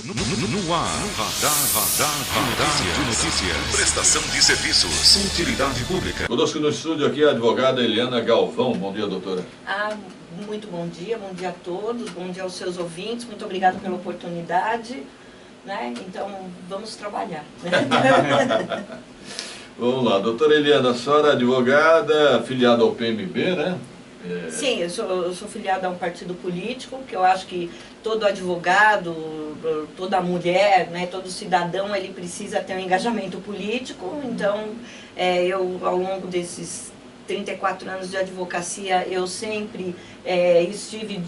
No ar, Radar de Notícias. Prestação de serviços. Utilidade pública. Conosco no estúdio aqui a advogada Eliana Galvão. Bom dia, doutora. Muito bom dia a todos, bom dia aos seus ouvintes, muito obrigada pela oportunidade, né? Então, vamos trabalhar. Né? Vamos lá, doutora Eliana, a senhora é advogada, afiliada ao PMB, né? Sim, eu sou filiada a um partido político, que eu acho que todo advogado, toda mulher, né, todo cidadão, ele precisa ter um engajamento político. Então, eu, ao longo desses 34 anos de advocacia, eu sempre estive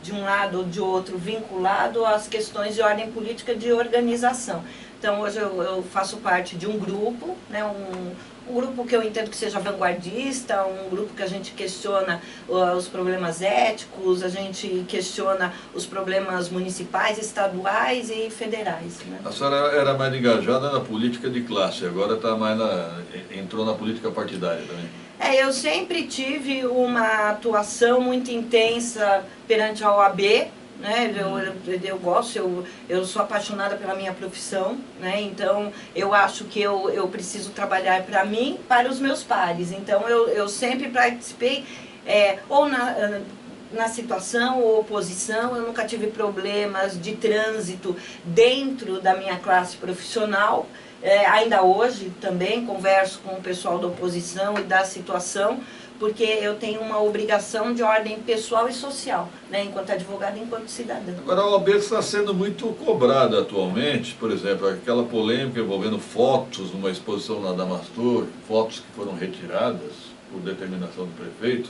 de um lado ou de outro vinculado às questões de ordem política de organização. Então, hoje eu faço parte de um grupo, né, um grupo que eu entendo que seja vanguardista, um grupo que a gente questiona os problemas éticos, a gente questiona os problemas municipais, estaduais e federais. Né? A senhora era mais engajada na política de classe, agora tá mais entrou na política partidária também. Eu sempre tive uma atuação muito intensa perante a OAB, né? Eu gosto, eu sou apaixonada pela minha profissão, né? Então eu acho que eu preciso trabalhar para mim, para os meus pares. Então eu sempre participei, ou na situação ou oposição, eu nunca tive problemas de trânsito dentro da minha classe profissional. Ainda hoje também converso com o pessoal da oposição e da situação, porque eu tenho uma obrigação de ordem pessoal e social, né, enquanto advogada e enquanto cidadã. Agora, a OAB está sendo muito cobrada atualmente, por exemplo, aquela polêmica envolvendo fotos numa exposição na Adamastor, fotos que foram retiradas por determinação do prefeito.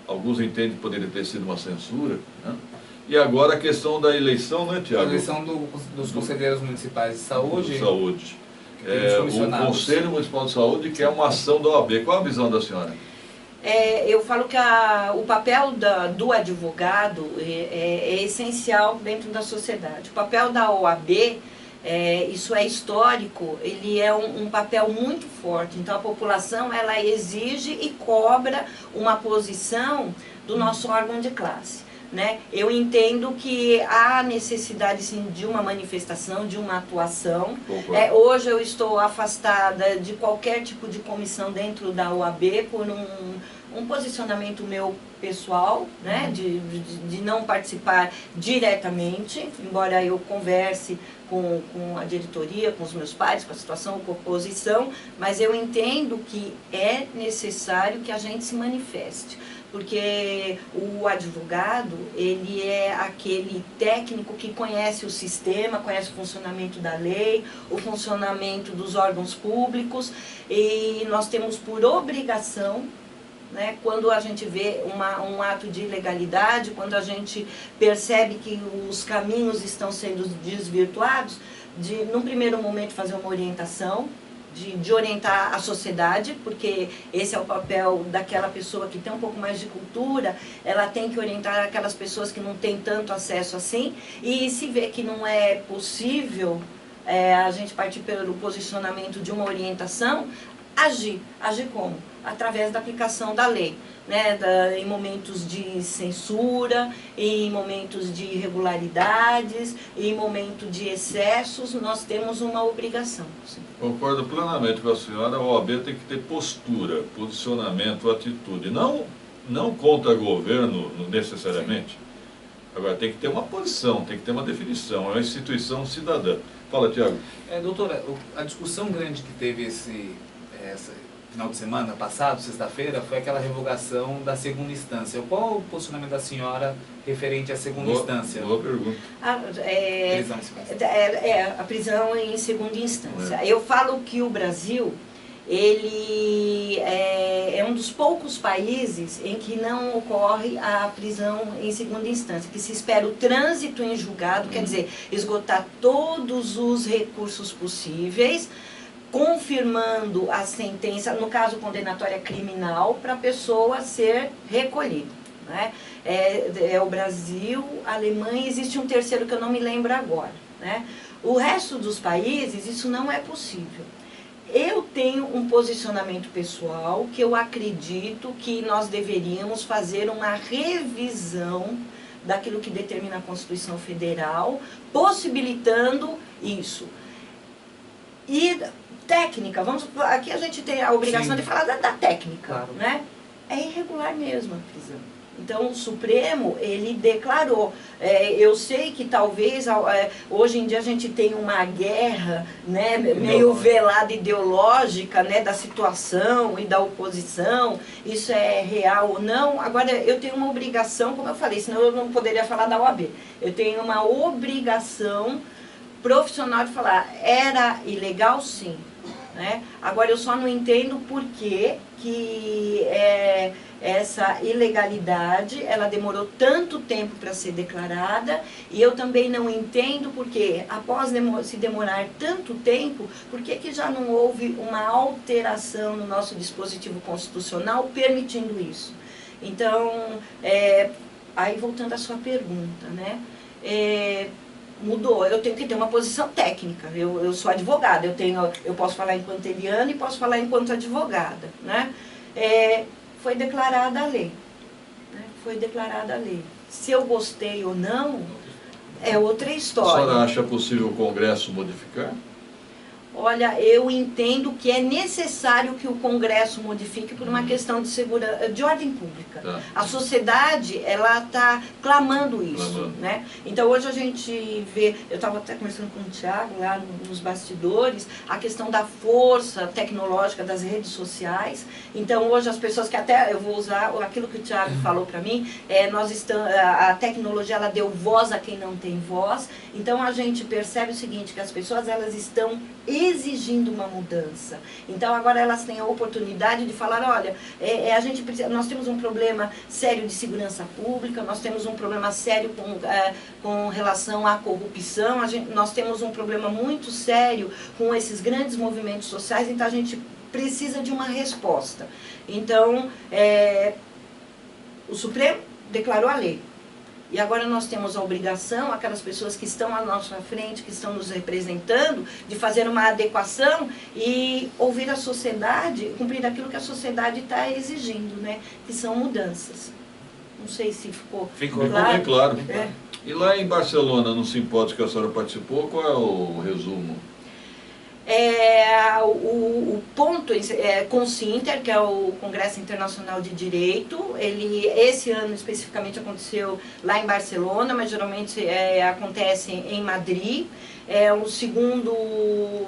Alguns entendem que poderia ter sido uma censura, né? E agora a questão da eleição, né, Tiago? A eleição dos conselheiros municipais de saúde. O Conselho Municipal de Saúde, que é uma ação da OAB. Qual a visão da senhora? Eu falo que o papel do advogado é essencial dentro da sociedade. O papel da OAB, isso é histórico, ele é um papel muito forte. Então a população, ela exige e cobra uma posição do nosso órgão de classe. Né? Eu entendo que há necessidade sim, de uma manifestação, de uma atuação. Hoje eu estou afastada de qualquer tipo de comissão dentro da OAB por um posicionamento meu pessoal, né? de não participar diretamente, embora eu converse com a diretoria, com os meus pares, com a situação, com a oposição, mas eu entendo que é necessário que a gente se manifeste. Porque o advogado, ele é aquele técnico que conhece o sistema, conhece o funcionamento da lei, o funcionamento dos órgãos públicos, e nós temos por obrigação, né, quando a gente vê um ato de ilegalidade, quando a gente percebe que os caminhos estão sendo desvirtuados, de, num primeiro momento, fazer uma orientação, de orientar a sociedade, porque esse é o papel daquela pessoa que tem um pouco mais de cultura, ela tem que orientar aquelas pessoas que não têm tanto acesso assim, e se vê que não é possível a gente partir pelo posicionamento de uma orientação, agir como? Através da aplicação da lei, né? Em momentos de censura, em momentos de irregularidades, em momento de excessos, nós temos uma obrigação. Sim. Concordo plenamente com a senhora, a OAB tem que ter postura, posicionamento, atitude, não contra governo necessariamente. Agora tem que ter uma posição, tem que ter uma definição, é uma instituição cidadã. Fala, Tiago. Doutora, a discussão grande que teve esse final de semana passado, sexta-feira, foi aquela revogação da segunda instância. Qual o posicionamento da senhora referente à segunda instância? Boa pergunta. A prisão em segunda instância. Eu falo que o Brasil, ele é um dos poucos países em que não ocorre a prisão em segunda instância, que se espera o trânsito em julgado, quer dizer, esgotar todos os recursos possíveis, confirmando a sentença, no caso condenatória criminal, para a pessoa ser recolhida. Né? O Brasil, a Alemanha, existe um terceiro que eu não me lembro agora. Né? O resto dos países, isso não é possível. Eu tenho um posicionamento pessoal que eu acredito que nós deveríamos fazer uma revisão daquilo que determina a Constituição Federal, possibilitando isso. E técnica, aqui a gente tem a obrigação de falar da técnica, claro, né? É irregular mesmo a prisão. Então o Supremo, ele declarou, eu sei que talvez hoje em dia a gente tem uma guerra, né, meio velada ideológica, né, da situação e da oposição, isso é real ou não. Agora eu tenho uma obrigação, como eu falei, senão eu não poderia falar da OAB, eu tenho uma obrigação profissional de falar, era ilegal sim, né? Agora eu só não entendo por que essa ilegalidade, ela demorou tanto tempo para ser declarada, e eu também não entendo porque, após se demorar tanto tempo, por que já não houve uma alteração no nosso dispositivo constitucional permitindo isso? Então, aí voltando à sua pergunta, né? Mudou, eu tenho que ter uma posição técnica, eu sou advogada, eu posso falar enquanto Eliana e posso falar enquanto advogada, né? Foi declarada a lei, né? Foi declarada a lei. Se eu gostei ou não, é outra história. A senhora acha possível o Congresso modificar? Olha, eu entendo que é necessário que o Congresso modifique por uma questão de segurança, de ordem pública. Tá. A sociedade, ela está clamando isso, né? Então hoje a gente vê, eu estava até conversando com o Thiago lá nos bastidores, a questão da força tecnológica das redes sociais. Então hoje as pessoas que até, eu vou usar aquilo que o Thiago falou para mim, a tecnologia, ela deu voz a quem não tem voz. Então a gente percebe o seguinte, que as pessoas, elas estão exigindo uma mudança. Então agora elas têm a oportunidade de falar, olha, nós temos um problema sério de segurança pública, nós temos um problema sério com relação à corrupção, nós temos um problema muito sério com esses grandes movimentos sociais, então a gente precisa de uma resposta. Então, o Supremo declarou a lei. E agora nós temos a obrigação, aquelas pessoas que estão à nossa frente, que estão nos representando, de fazer uma adequação e ouvir a sociedade, cumprir aquilo que a sociedade está exigindo, né? Que são mudanças. Não sei se ficou claro. Bem claro. E lá em Barcelona, no simpósio que a senhora participou, qual é o resumo? O ponto CONSINTER, que é o Congresso Internacional de Direito, esse ano especificamente aconteceu lá em Barcelona, mas geralmente acontece em Madrid. É o segundo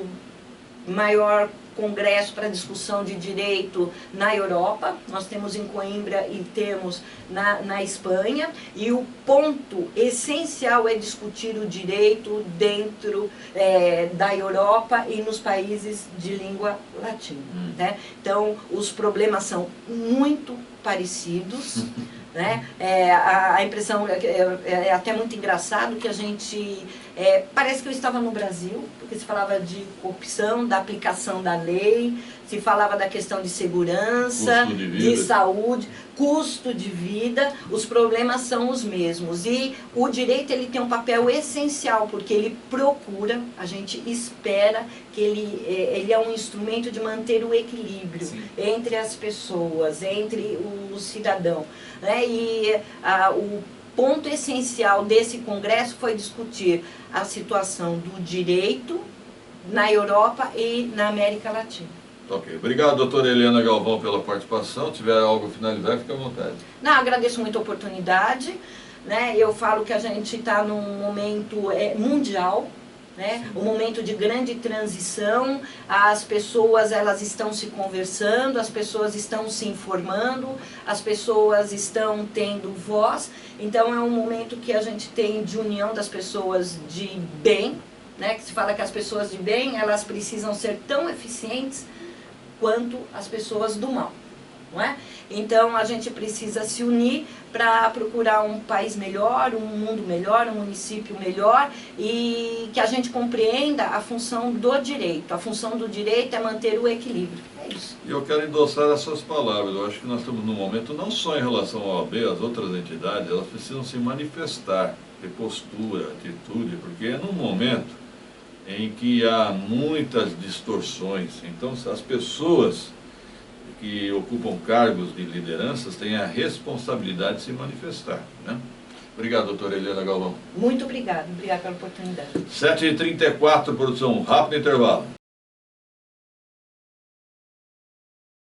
maior congresso para discussão de direito na Europa. Nós temos em Coimbra e temos na Espanha. E o ponto essencial é discutir o direito dentro da Europa e nos países de língua latina, né? Então, os problemas são muito parecidos. Né? A impressão é até muito engraçado que a gente parece que eu estava no Brasil, porque se falava de corrupção, da aplicação da lei, se falava da questão de segurança, de saúde, custo de vida, os problemas são os mesmos. E o direito, ele tem um papel essencial, porque ele procura, a gente espera que ele é um instrumento de manter o equilíbrio entre as pessoas, entre o cidadão, né? E o ponto essencial desse congresso foi discutir a situação do direito na Europa e na América Latina. Ok. Obrigado, doutora Eliana Galvão, pela participação. Se tiver algo a finalizar, fique à vontade. Não, agradeço muito a oportunidade, né? Eu falo que a gente está num momento mundial, né? Um momento de grande transição, as pessoas, elas estão se conversando, as pessoas estão se informando, as pessoas estão tendo voz. Então é um momento que a gente tem de união das pessoas de bem, né? Que se fala que as pessoas de bem, elas precisam ser tão eficientes quanto as pessoas do mal, não é? Então a gente precisa se unir para procurar um país melhor, um mundo melhor, um município melhor, e que a gente compreenda a função do direito. A função do direito é manter o equilíbrio. É isso. E eu quero endossar essas palavras. Eu acho que nós estamos num momento, não só em relação ao OAB, as outras entidades, elas precisam se manifestar, ter postura, atitude, porque é num momento em que há muitas distorções. Então, as pessoas que ocupam cargos de lideranças têm a responsabilidade de se manifestar, né? Obrigado, doutora Helena Galvão. Muito obrigada pela oportunidade. 7h34, produção, rápido intervalo.